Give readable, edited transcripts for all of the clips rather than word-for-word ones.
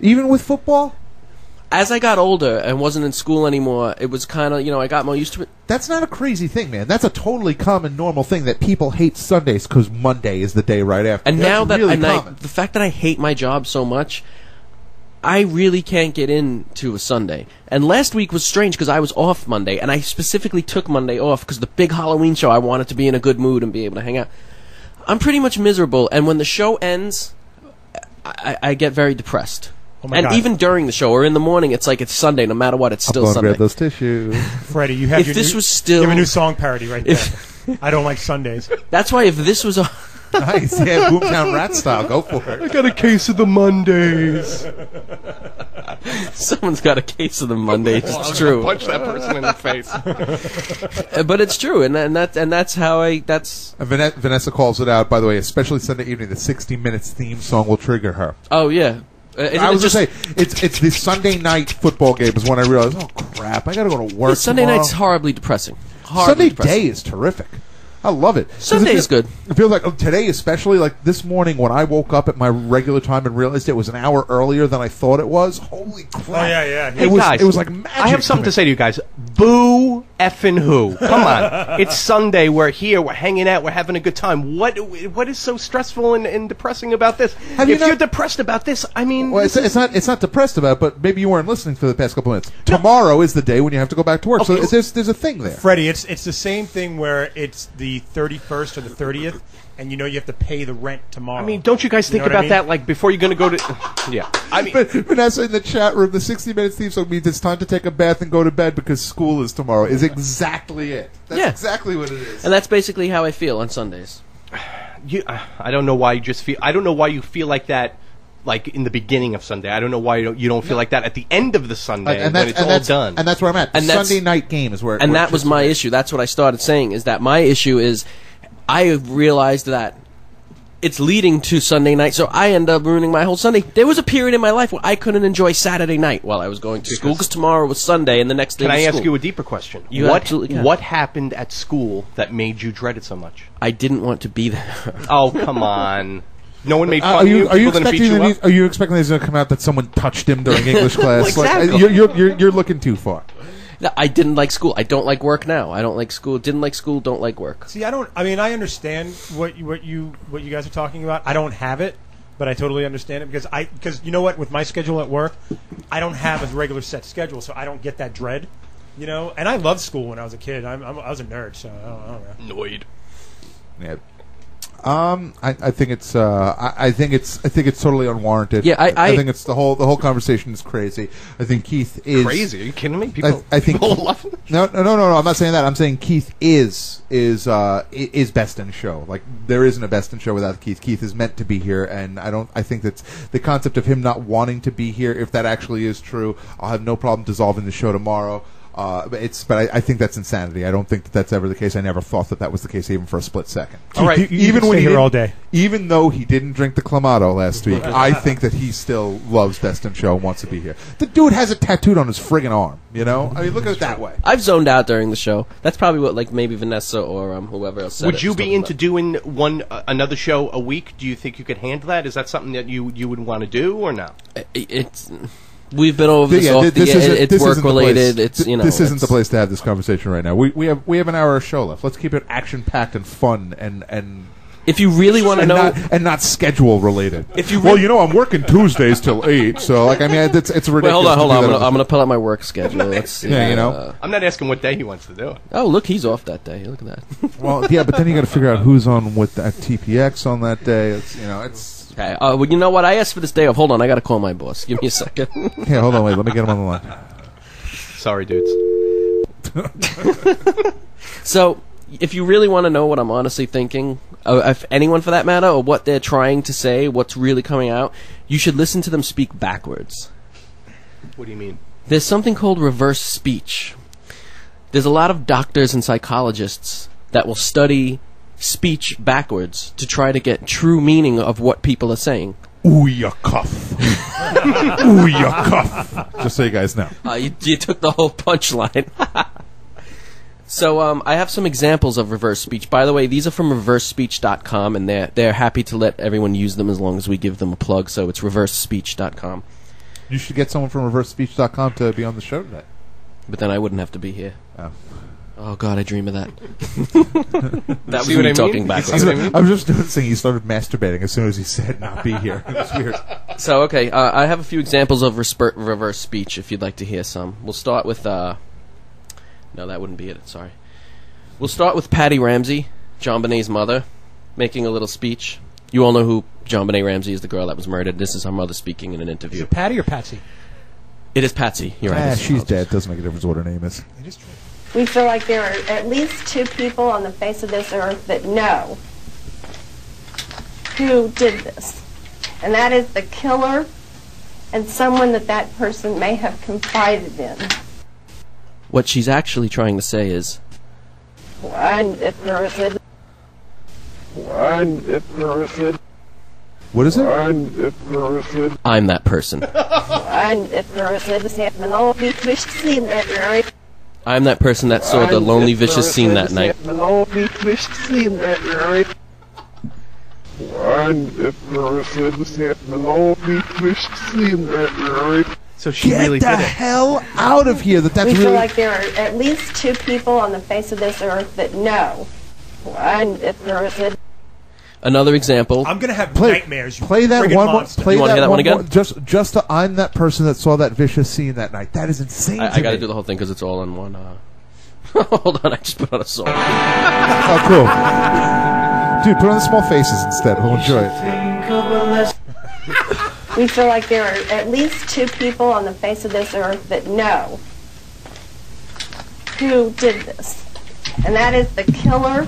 Even with football? As I got older and wasn't in school anymore, it was kind of, I got more used to it. That's not a crazy thing, man. That's a totally common, normal thing that people hate Sundays because Monday is the day right after. And that's now that really the fact that I hate my job so much, I really can't get into a Sunday. And last week was strange because I was off Monday, and I specifically took Monday off because the big Halloween show, I wanted to be in a good mood and be able to hang out. I'm pretty much miserable, and when the show ends, I get very depressed. Oh my and God. even during the show or in the morning, it's like it's Sunday. No matter what, it's still I'm Sunday. grab those tissues. Freddie, you have If your this new, was still- you have a new song parody right there. I don't like Sundays. That's why if this was Nice. Yeah, Boomtown Rat style. Go for it. I got a case of the Mondays. someone's got a case of the Mondays, it's true. Punch that person in the face. But it's true, and that's how that's. Vanessa calls it out, by the way, especially Sunday evening, the 60 Minutes theme song will trigger her. Oh yeah. I was just say it's the Sunday night football game is when I realized, oh crap, I got to go to work. Sunday tomorrow. night's horribly depressing. Sunday day is terrific. I love it. Sunday is good. It feels like today, especially like this morning when I woke up at my regular time and realized it was an hour earlier than I thought it was. Holy crap! Oh yeah. Hey, guys, it was like magic. I have something to say to you guys. Boo effing who? Come on. It's Sunday. We're here. We're hanging out. We're having a good time. What is so stressful and depressing about this? If you're depressed about this, I mean... Well, it's not depressed about it, but maybe you weren't listening for the past couple minutes. Tomorrow is the day when you have to go back to work. Okay. So there's a thing there. Freddie, it's the same thing where it's the 31st or the 30th, and you have to pay the rent tomorrow. I mean, don't you guys think about that, like, before you're going to go to... Yeah. I mean... But Vanessa in the chat room, the 60 Minutes theme song means it's time to take a bath and go to bed because school is tomorrow. Is exactly it. That's exactly what it is. And that's basically how I feel on Sundays. I don't know why you just feel... I don't know why you feel like that, like, in the beginning of Sunday. I don't know why you don't feel like that at the end of the Sunday when it's all done. And that's where I'm at. The Sunday night game is where... And that was my issue. That's what I started saying, is that my issue is I realized that it's leading to Sunday night, so I end up ruining my whole Sunday. There was a period in my life where I couldn't enjoy Saturday night while I was going to school because tomorrow was Sunday and the next day was school. Can I ask you a deeper question? You absolutely can. What happened at school that made you dread it so much? I didn't want to be there. Oh, come on. No one made fun of you? Are you expecting there's going to come out that someone touched him during English class? Exactly. You're looking too far. No, I didn't like school. I don't like work now. I don't like school. Didn't like school. Don't like work. See, I understand what you guys are talking about. I don't have it, but I totally understand it because you know what? With my schedule at work, I don't have a regular set schedule, so I don't get that dread. And I loved school when I was a kid. I was a nerd, so I don't know. Noid. Yeah. I think it's totally unwarranted. Yeah, I think it's the whole conversation is crazy. I think Keith is crazy. Are you kidding me? People love it. No. I'm not saying that. I'm saying Keith is best in show. Like there isn't a best in show without Keith. Keith is meant to be here, and I think that's the concept of him not wanting to be here. If that actually is true, I'll have no problem dissolving the show tomorrow. But I think that's insanity. I don't think that's ever the case. I never thought that was the case, even for a split second. All right, even when here all day, even though he didn't drink the Clamato last week, I think that he still loves Best in Show and wants to be here. The dude has it tattooed on his friggin' arm. I mean, look at it that way. I've zoned out during the show. That's probably what maybe Vanessa or whoever else said. Would you be into doing another show a week? Do you think you could handle that? Is that something that you would want to do or no? We've been over this. It's work related. This isn't the place to have this conversation right now. We have an hour of show left. Let's keep it action packed and fun and. If you really want to know, not schedule related. I'm working Tuesdays till 8, so it's ridiculous. Wait, hold on. I'm gonna pull out my work schedule. Let's see. I'm not asking what day he wants to do it. Oh, look, he's off that day. Look at that. Well, yeah, but then you got to figure out who's on with at TPX on that day. It's. Okay. Well, you know what? I asked for this day off. Hold on, I got to call my boss. Give me a second. Yeah, hold on, wait. Let me get him on the line. Sorry, dudes. So, if you really want to know what I'm honestly thinking, if anyone for that matter, or what they're trying to say, what's really coming out, you should listen to them speak backwards. What do you mean? There's something called reverse speech. There's a lot of doctors and psychologists that will study speech backwards to try to get true meaning of what people are saying. Ooh, ya cuff. Ooh, ya cuff. Just so you guys know. You took the whole punchline. So I have some examples of reverse speech. By the way, these are from reversespeech.com, and they're happy to let everyone use them as long as we give them a plug, so it's reversespeech.com. You should get someone from ReverseSpeech.com to be on the show tonight. But then I wouldn't have to be here. Oh. Oh God, I dream of that. That was See what me I talking mean? backwards. I was just noticing he started masturbating as soon as he said not be here. It was weird. So okay, I have a few examples of reverse speech. If you'd like to hear some, we'll start with. No, that wouldn't be it. Sorry. We'll start with Patty Ramsey, John Bonet's mother, making a little speech. You all know who John Benet Ramsey is, the girl that was murdered. This is her mother speaking in an interview. Is it Patty or Patsy? It is Patsy. You're right. She's dead. Doesn't make a difference what her name is. It is true. We feel like there are at least two people on the face of this earth that know who did this. And that is the killer and someone that person may have confided in. What she's actually trying to say is, What is it? I'm that person. I'm that person that saw the lonely, vicious scene that night. So she Get really the did it. hell out of here! That's We really. feel like there are at least two people on the face of this earth that know. Another example. I'm gonna have Play- nightmares. You Play that friggin' one more. monster. Play You wanna that hear that one one again? more. Just I'm that person that saw that vicious scene that night. That is insane. I got to do the whole thing because it's all in one. Hold on, I just put on a song. Oh, cool. Dude, put on the small faces instead. We'll enjoy it. We feel like there are at least two people on the face of this earth that know who did this. And that is the killer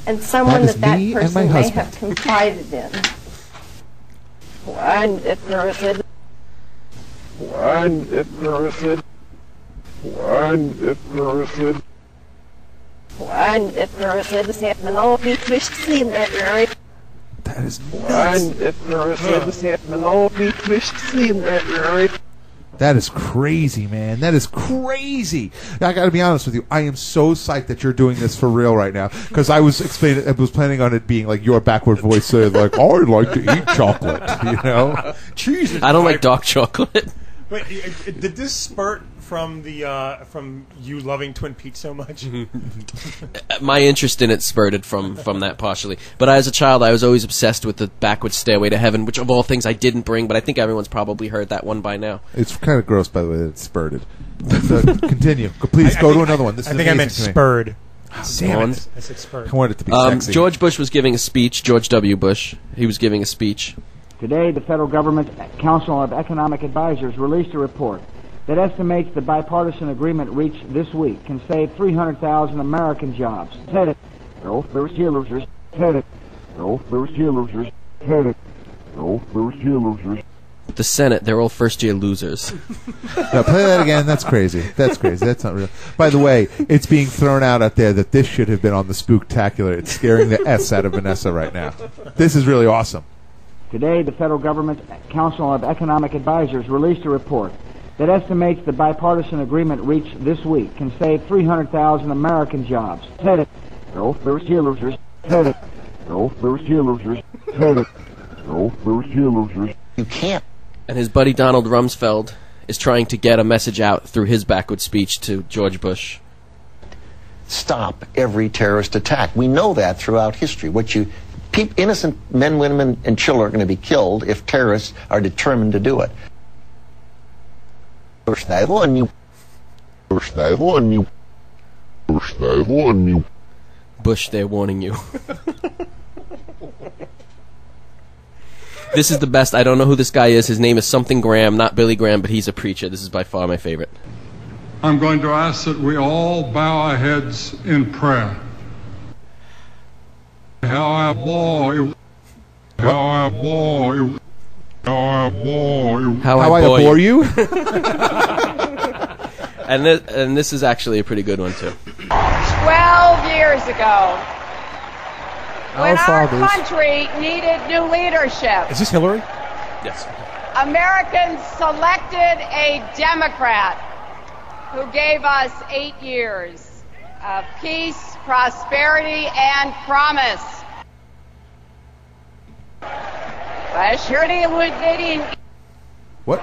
and someone That is that me and person my may husband. have confided in. That is nuts. That is crazy, man. That is crazy. I got to be honest with you. I am so psyched that you're doing this for real right now because I was planning on it being like your backward voice, like I like to eat chocolate. You know, Jesus. I don't like dark chocolate. Wait, did this spurt from from you loving Twin Peaks so much? My interest in it spurted from that partially. But as a child, I was always obsessed with the backward Stairway to Heaven, which of all things I didn't bring, but I think everyone's probably heard that one by now. it's kind of gross, by the way, that it spurted. So continue. Please go to another one. This I is think I meant amazing to me. spurred. Damn it. I said spurred. I wanted it to be sexy. George Bush was giving a speech. George W. Bush. He was giving a speech. Today, the federal government's Council of Economic Advisors released a report that estimates the bipartisan agreement reached this week can save 300,000 American jobs. No, first year losers. No, first year losers. No, first year losers. The Senate, they're all first-year losers. Now play that again. That's crazy. That's crazy. That's not real. By the way, it's being thrown out there that this should have been on the Spooktacular. It's scaring the S out of Vanessa right now. This is really awesome. Today, the federal government's Council of Economic Advisors released a report that estimates the bipartisan agreement reached this week can save 300,000 American jobs. No, first year losers. No, first year losers. No, first year losers. You can't. And his buddy Donald Rumsfeld is trying to get a message out through his backward speech to George Bush. Stop every terrorist attack. We know that throughout history. Innocent men, women, and children are going to be killed if terrorists are determined to do it. Bush, they warn you. Bush, they warn you. Bush, they warn you. Bush, they're warning you. This is the best. I don't know who this guy is. His name is something Graham, not Billy Graham, but he's a preacher. This is by far my favorite. I'm going to ask that we all bow our heads in prayer. How I bore you. How I bore you. How I bore you. How I bore abhor you? And this is actually a pretty good one, too. 12 years ago, when our country needed new leadership, Is this Hillary? Yes. Americans selected a Democrat who gave us 8 years of peace, prosperity, and promise. What?